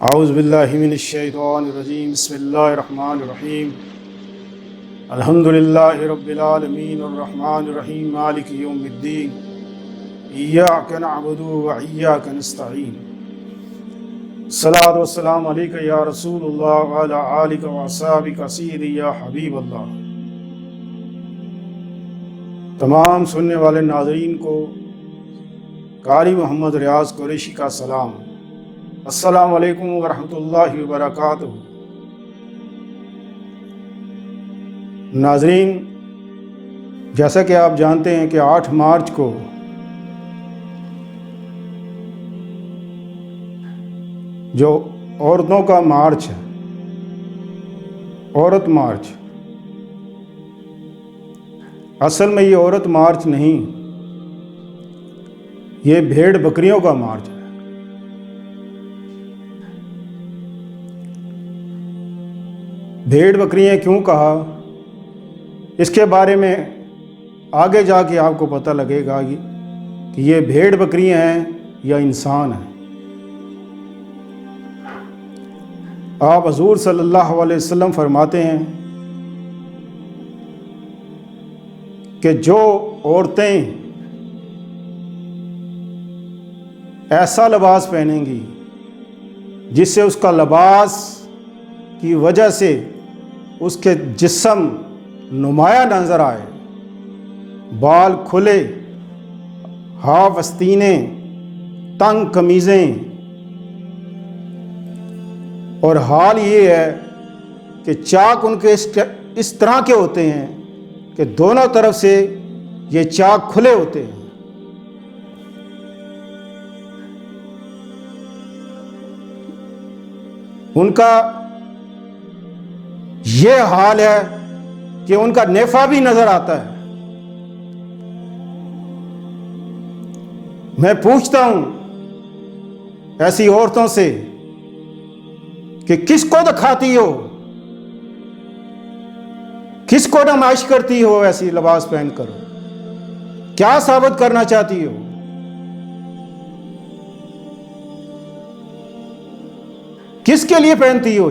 औज़ु बिल्लाहि मिनश्शैतानिर्रजीम बिस्मिल्लाहिर्रहमानिर्रहीम अल्हम्दुलिल्लाहि रब्बिल आलमीन अर्रहमानिर्रहीम मालिकि यौमिद्दीन इय्याका नअबुदु व इय्याका नस्तईन अस्सलातु वस्सलामु अलैका या रसूलल्लाह व अला आलिका व अस्हाबिका सय्यदी या हबीबल्लाह। तमाम सुनने वाले नाज़रीन को कारी मोहम्मद रियाज़ कुरैशी का सलाम। अस्सलामु अलैकुम व रहमतुल्लाहि व बरकातुहू। नाज़रीन, जैसा कि आप जानते हैं कि 8 मार्च को जो औरतों का मार्च है, औरत मार्च, असल में ये औरत मार्च नहीं, ये भेड़ बकरियों का मार्च है। भेड़ बकरियां क्यों कहा, इसके बारे में आगे जाके आपको पता लगेगा कि ये भेड़ बकरियां हैं या इंसान हैं। आप हज़ूर सल्लल्लाहु अलैहि वसल्लम फरमाते हैं कि जो औरतें ऐसा लिबास पहनेंगी जिससे उसका लिबास की वजह से उसके जिस्म नुमाया नज़र आए, बाल खुले, हाफ आस्तीनें, तंग कमीज़ें, और हाल ये है कि चाक उनके इस तरह के होते हैं कि दोनों तरफ से ये चाक खुले होते हैं। उनका ये हाल है कि उनका नेफा भी नजर आता है। मैं पूछता हूं ऐसी औरतों से कि किसको दिखाती हो, किसको नुमाइश करती हो ऐसी लिबास पहनकर, क्या साबित करना चाहती हो? किसके लिए पहनती हो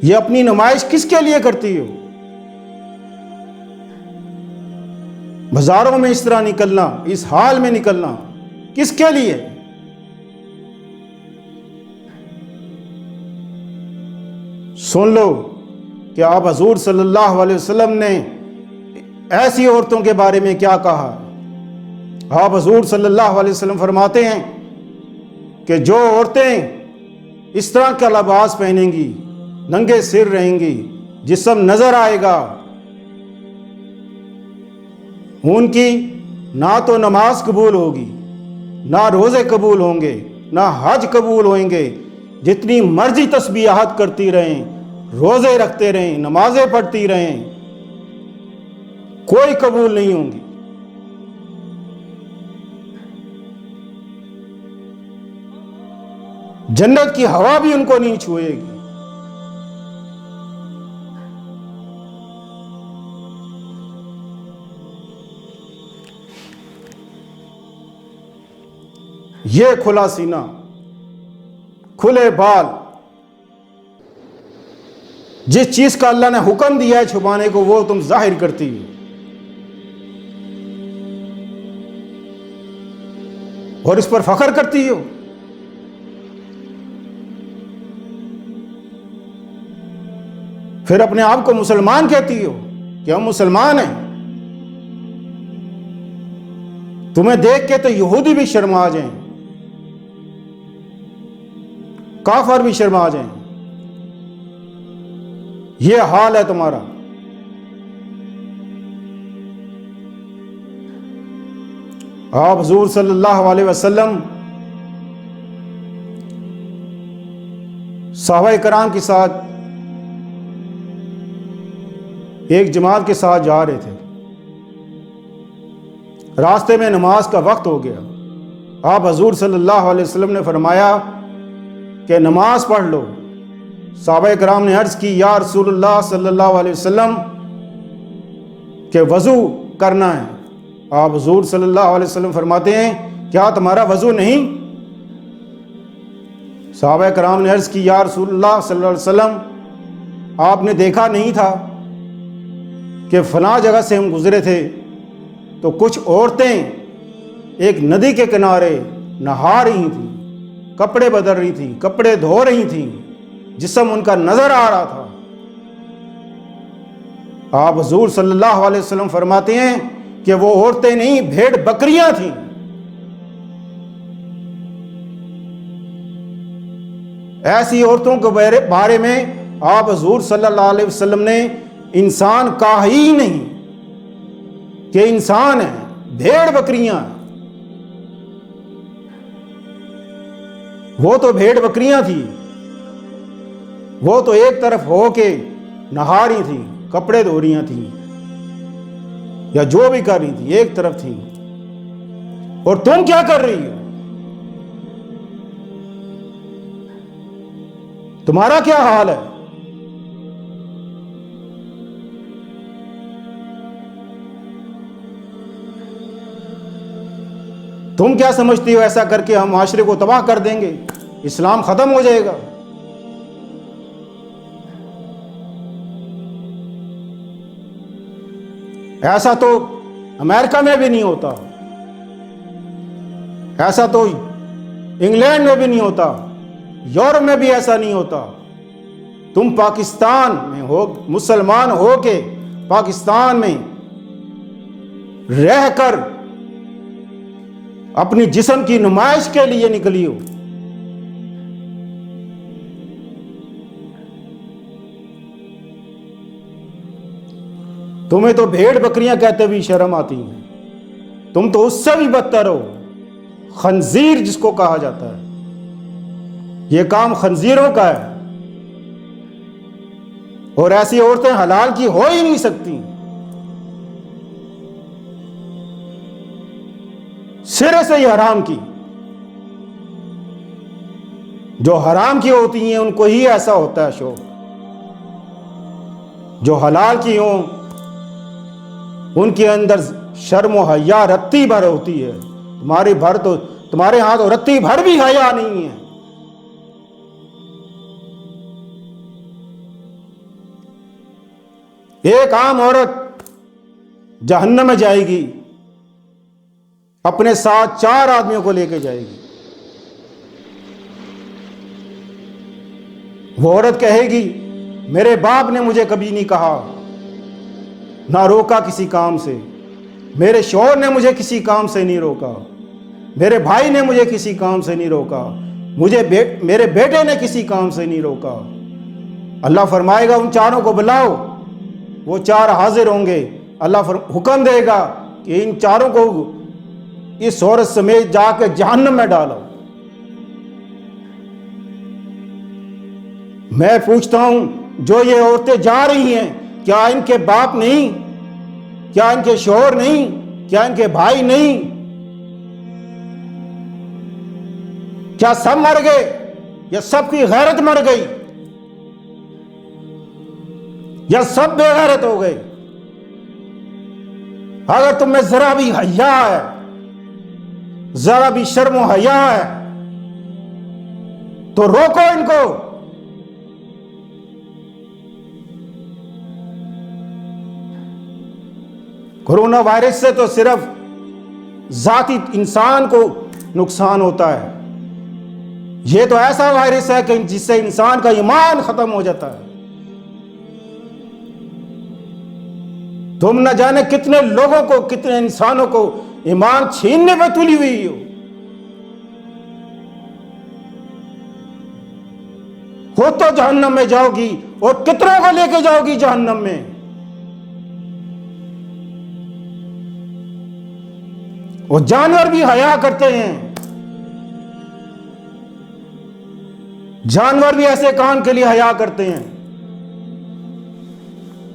ये अपनी नुमाइश किसके लिए करती हो? बाजारों में इस तरह निकलना, इस हाल में निकलना किसके लिए? सुन लो कि आप हजूर सल्लल्लाहु अलैहि वसल्लम ने ऐसी औरतों के बारे में क्या कहा। आप हजूर सल्लल्लाहु अलैहि वसल्लम फरमाते हैं कि जो औरतें इस तरह का लिबास पहनेंगी, नंगे सिर रहेंगी, जिस्म नजर आएगा, उनकी ना तो नमाज कबूल होगी, ना रोजे कबूल होंगे, ना हज कबूल होंगे। जितनी मर्जी तस्बीहात करती रहें, रोजे रखते रहें, नमाजें पढ़ती रहें, कोई कबूल नहीं होंगी। जन्नत की हवा भी उनको नहीं छुएगी। ये खुला सीना, खुले बाल, जिस चीज का अल्लाह ने हुक्म दिया है छुपाने को वो तुम जाहिर करती हो, और इस पर फख्र करती हो। फिर अपने आप को मुसलमान कहती हो कि हम मुसलमान हैं। तुम्हें देख के तो यहूदी भी शर्मा जाएं, काफर भी शर्मा जाएं। ये हाल है तुम्हारा। आप हुजूर सल्लल्लाहु अलैहि वसल्लम सहाबाए कराम के साथ एक जमात के साथ जा रहे थे। रास्ते में नमाज का वक्त हो गया। आप हुजूर सल्लल्लाहु अलैहि वसल्लम ने फरमाया कि नमाज पढ़ लो। सहाबाए कराम ने अर्ज की, या रसूलुल्लाह सल्लल्लाहु अलैहि वसल्लम के वज़ू करना है। आप हुजूर सल्लल्लाहु अलैहि वसल्लम फरमाते हैं, क्या तुम्हारा वज़ू नहीं? सहाबा कराम ने अर्ज़ की, या रसूलुल्लाह सल्लल्लाहु अलैहि वसल्लम, आपने देखा नहीं था कि फलां जगह से हम गुजरे थे तो कुछ औरतें एक नदी के किनारे नहा रही थीं, कपड़े बदल रही थीं, कपड़े धो रही थीं, जिस्म उनका नजर आ रहा था। आप हुजूर सल्लल्लाहु अलैहि वसल्लम फरमाते हैं कि वो औरतें नहीं, भेड़ बकरियां थीं। ऐसी औरतों के बारे में आप हुजूर सल्लल्लाहु अलैहि वसल्लम ने इंसान कहा ही नहीं कि इंसान है, भेड़ बकरियां। वो तो भेड़ बकरियां थी, वो तो एक तरफ होके नहा रही थी, कपड़े धो रही थी, या जो भी कर रही थी, एक तरफ थी। और तुम क्या कर रही हो? तुम्हारा क्या हाल है? तुम क्या समझती हो ऐसा करके हम माशरे को तबाह कर देंगे, इस्लाम खत्म हो जाएगा? ऐसा तो अमेरिका में भी नहीं होता, ऐसा तो इंग्लैंड में भी नहीं होता, यूरोप में भी ऐसा नहीं होता। तुम पाकिस्तान में हो, मुसलमान हो के पाकिस्तान में रहकर अपनी जिस्म की नुमाइश के लिए निकली हो। तुम्हें तो भेड़ बकरियां कहते भी शर्म आती है। तुम तो उससे भी बदतर हो, खंजीर जिसको कहा जाता है। यह काम खंजीरों का है, और ऐसी औरतें हलाल की हो ही नहीं सकती। सिरे से ही हराम की। जो हराम की होती हैं उनको ही ऐसा होता है शौक। जो हलाल की हों उनके अंदर शर्म व हया रत्ती भर होती है। तुम्हारे यहां तो रत्ती भर भी हया नहीं है। एक आम औरत जहन्नम में जाएगी, अपने साथ 4 आदमियों को लेकर जाएगी। वो औरत कहेगी, मेरे बाप ने मुझे कभी नहीं कहा, ना रोका किसी काम से, मेरे शौहर ने मुझे किसी काम से नहीं रोका, मेरे भाई ने मुझे किसी काम से नहीं रोका, मेरे बेटे ने किसी काम से नहीं रोका। अल्लाह फरमाएगा उन चारों को बुलाओ। वो 4 हाजिर होंगे। अल्लाह हुक्म देगा कि इन चारों को इस औरत समेत जाकर जहन्नम में डालो। मैं पूछता हूं, जो ये औरतें जा रही हैं, क्या इनके बाप नहीं? क्या इनके शौहर नहीं? क्या इनके भाई नहीं? क्या सब मर गए या सबकी गैरत मर गई, या सब बेगैरत हो गए? अगर तुम में जरा भी हया है, जरा भी शर्म व हया है, तो रोको इनको। कोरोना वायरस से तो सिर्फ जाती इंसान को नुकसान होता है। यह तो ऐसा वायरस है कि जिससे इंसान का ईमान खत्म हो जाता है। तुम न जाने कितने लोगों को, कितने इंसानों को ईमान छीनने में तुली हुई हो तो जहन्नम में जाओगी, और कितनों को लेके जाओगी जहन्नम में। वो जानवर भी हया करते हैं। जानवर भी ऐसे काम के लिए हया करते हैं।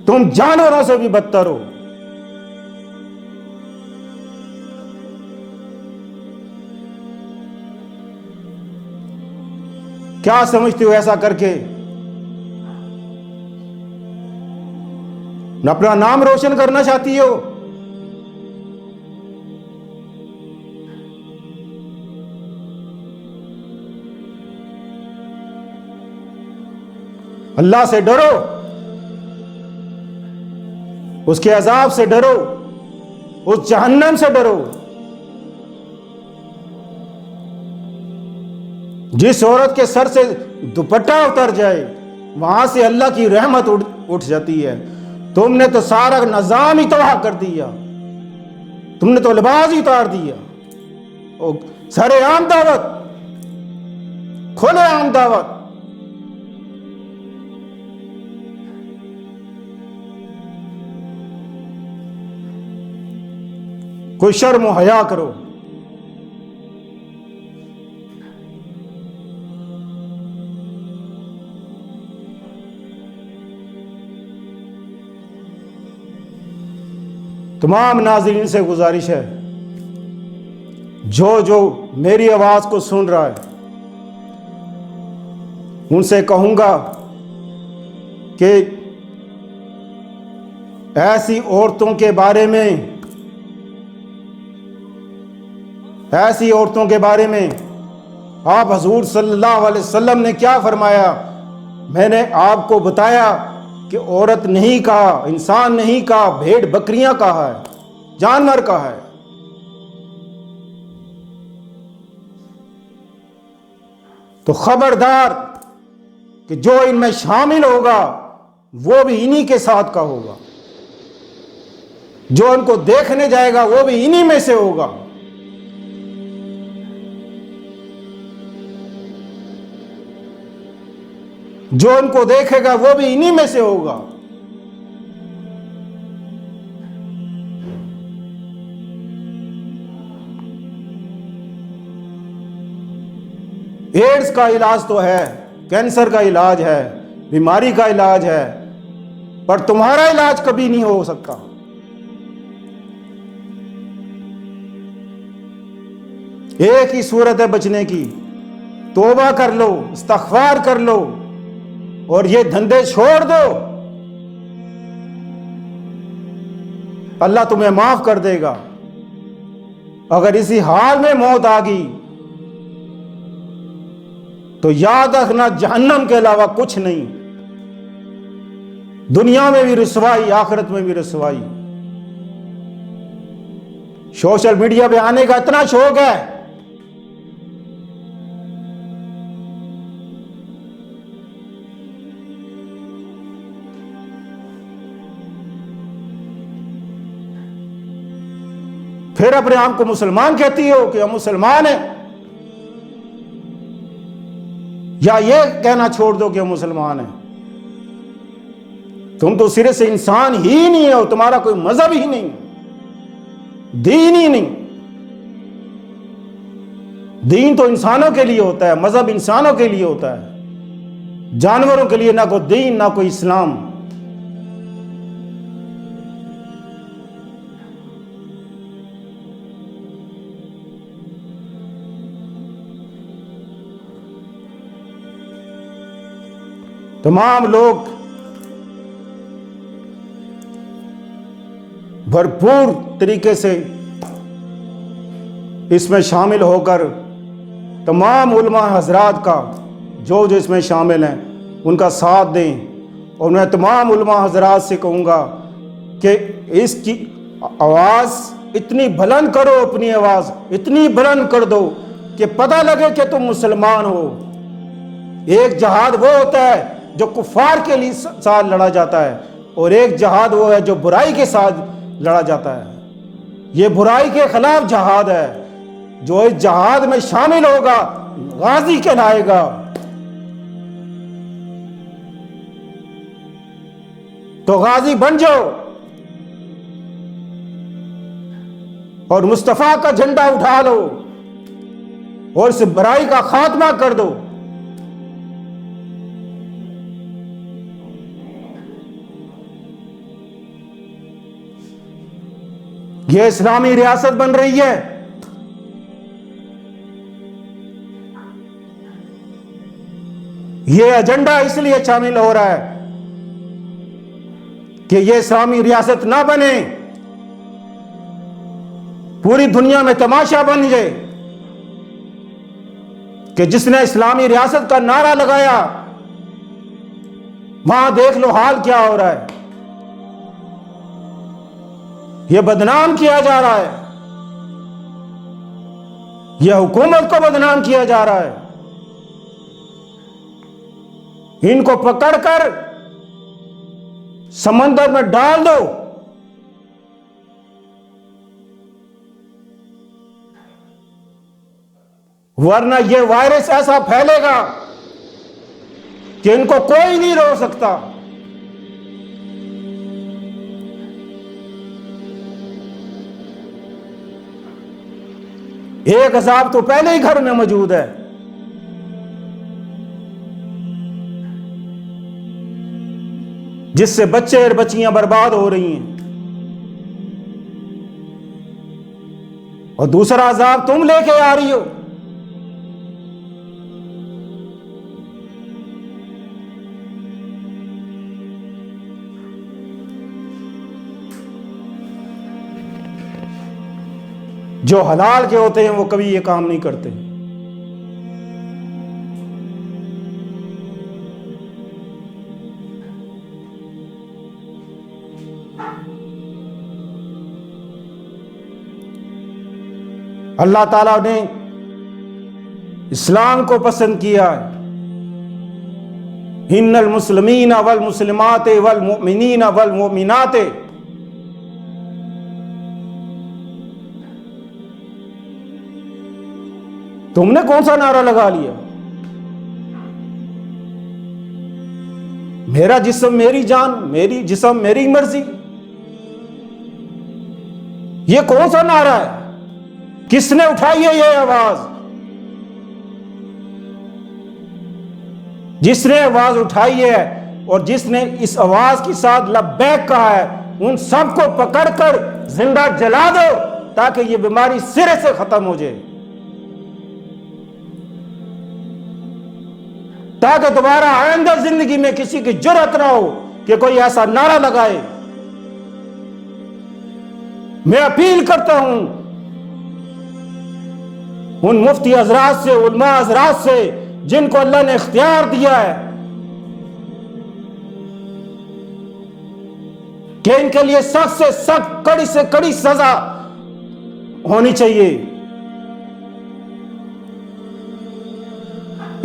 तुम जानवरों से भी बदतर हो। क्या समझते हो ऐसा करके? न अपना नाम रोशन करना चाहती हो, अल्लाह से डरो, उसके अजाब से डरो, उस जहन्नम से डरो। जिस औरत के सर से दुपट्टा उतर जाए वहां से अल्लाह की रहमत उठ जाती है। तुमने तो सारा निजाम ही तबाह कर दिया, तुमने तो लिबास ही उतार दिया। सरेआम दावत, खुलेआम दावत। कोई शर्म और हया करो। तमाम नाज़रीन से गुजारिश है, जो मेरी आवाज को सुन रहा है, उनसे कहूंगा कि ऐसी औरतों के बारे में आप हजूर सल्लल्लाहु अलैहि वसल्लम ने क्या फरमाया। मैंने आपको बताया कि औरत नहीं कहा, इंसान नहीं कहा, भेड़ बकरियां कहा है, जानवर कहा है। तो खबरदार कि जो इनमें शामिल होगा वो भी इन्हीं के साथ का होगा, जो उनको देखने जाएगा वो भी इन्हीं में से होगा। जो उनको देखेगा वो भी इन्हीं में से होगा। एड्स का इलाज तो है, कैंसर का इलाज है, बीमारी का इलाज है, पर तुम्हारा इलाज कभी नहीं हो सकता। एक ही सूरत है बचने की, तौबा कर लो, इस्तग़फ़ार कर लो और ये धंधे छोड़ दो। अल्लाह तुम्हें माफ कर देगा। अगर इसी हाल में मौत आ गई तो याद रखना, जहन्नम के अलावा कुछ नहीं। दुनिया में भी रुसवाई, आखिरत में भी रुसवाई। सोशल मीडिया पे आने का इतना शौक है, फिर अपने आप को मुसलमान कहती हो कि हम मुसलमान हैं, या ये कहना छोड़ दो कि हम मुसलमान हैं। तुम तो सिरे से इंसान ही नहीं हो, तुम्हारा कोई मजहब ही नहीं, दीन ही नहीं। दीन तो इंसानों के लिए होता है, मजहब इंसानों के लिए होता है, जानवरों के लिए ना कोई दीन ना कोई इस्लाम। तमाम लोग भरपूर तरीके से इसमें शामिल होकर तमाम उलमा हजरात का जो इसमें शामिल हैं उनका साथ दें। और मैं तमाम उलमा हजरात से कहूँगा कि इसकी आवाज़ इतनी बुलंद करो, अपनी आवाज़ इतनी बुलंद कर दो कि पता लगे कि तुम मुसलमान हो। एक जहाद वो होता है जो कुफार के लिए साथ लड़ा जाता है, और एक जहाद वो है जो बुराई के साथ लड़ा जाता है। ये बुराई के खिलाफ जहाद है। जो इस जहाद में शामिल होगा गाजी कहलाएगा। तो गाजी बन जाओ और मुस्तफा का झंडा उठा लो और इस बुराई का खात्मा कर दो। ये इस्लामी रियासत बन रही है, ये एजेंडा इसलिए शामिल हो रहा है कि ये इस्लामी रियासत ना बने, पूरी दुनिया में तमाशा बन जाए कि जिसने इस्लामी रियासत का नारा लगाया वहां देख लो हाल क्या हो रहा है। यह बदनाम किया जा रहा है, यह हुकूमत को बदनाम किया जा रहा है। इनको पकड़कर समंदर में डाल दो, वरना यह वायरस ऐसा फैलेगा कि इनको कोई नहीं रोक सकता। एक अजाब तो पहले ही घर में मौजूद है। जिससे बच्चे और बच्चियां बर्बाद हो रही हैं, और दूसरा अजाब तुम लेके आ रही हो। जो हलाल के होते हैं वो कभी ये काम नहीं करते। अल्लाह ताला ने इस्लाम को पसंद किया है। इन्नल मुस्लिमीन वल मुस्लिमात वल मुमिनीन वल मुमिनात, तुमने कौन सा नारा लगा लिया? मेरा जिस्म मेरी जान, मेरी जिस्म मेरी मर्जी, ये कौन सा नारा है? किसने उठाई है ये आवाज? जिसने आवाज उठाई है और जिसने इस आवाज के साथ लब्बैक कहा है, उन सबको पकड़कर जिंदा जला दो ताकि ये बीमारी सिरे से खत्म हो जाए, ताकि दोबारा आइंदा जिंदगी में किसी की जुर्रत ना हो कि कोई ऐसा नारा लगाए। मैं अपील करता हूं उन मुफ्ती हजरात से, उलमा हजरात से, जिनको अल्लाह ने इख्तियार दिया है कि इनके लिए सख्त से सख्त, कड़ी से कड़ी सजा होनी चाहिए।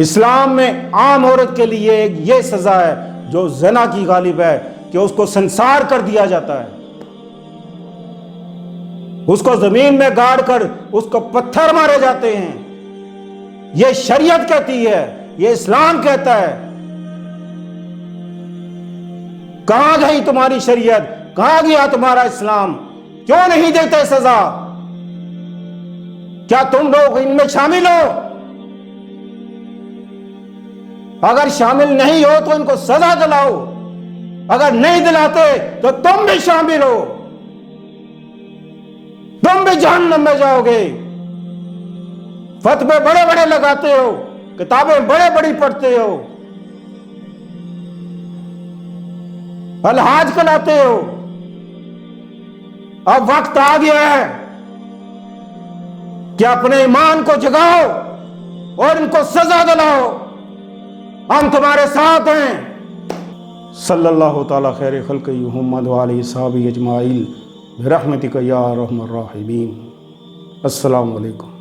इस्लाम में आम औरत के लिए यह सजा है जो ज़ना की गालिब है कि उसको संसार कर दिया जाता है, उसको जमीन में गाड़ कर उसको पत्थर मारे जाते हैं। यह शरीयत कहती है, यह इस्लाम कहता है। कहां गई तुम्हारी शरीयत? कहां गया तुम्हारा इस्लाम? क्यों नहीं देते सजा? क्या तुम लोग इनमें शामिल हो? अगर शामिल नहीं हो तो इनको सजा दिलाओ, अगर नहीं दिलाते तो तुम भी शामिल हो, तुम भी जहन्नम में जाओगे। फतवे बड़े बड़े लगाते हो, किताबें बड़े बड़ी पढ़ते हो, अलहाज कराते हो। अब वक्त आ गया है कि अपने ईमान को जगाओ और इनको सजा दिलाओ। हम तुम्हारे साथ हैं। सल्लल्लाहु ताला खैर खल्क़ मुहम्मद व आलिहि सहाबी अजमाइन बिरहमतिक या अरहमर राहिमीन। अस्सलामु अलैकुम।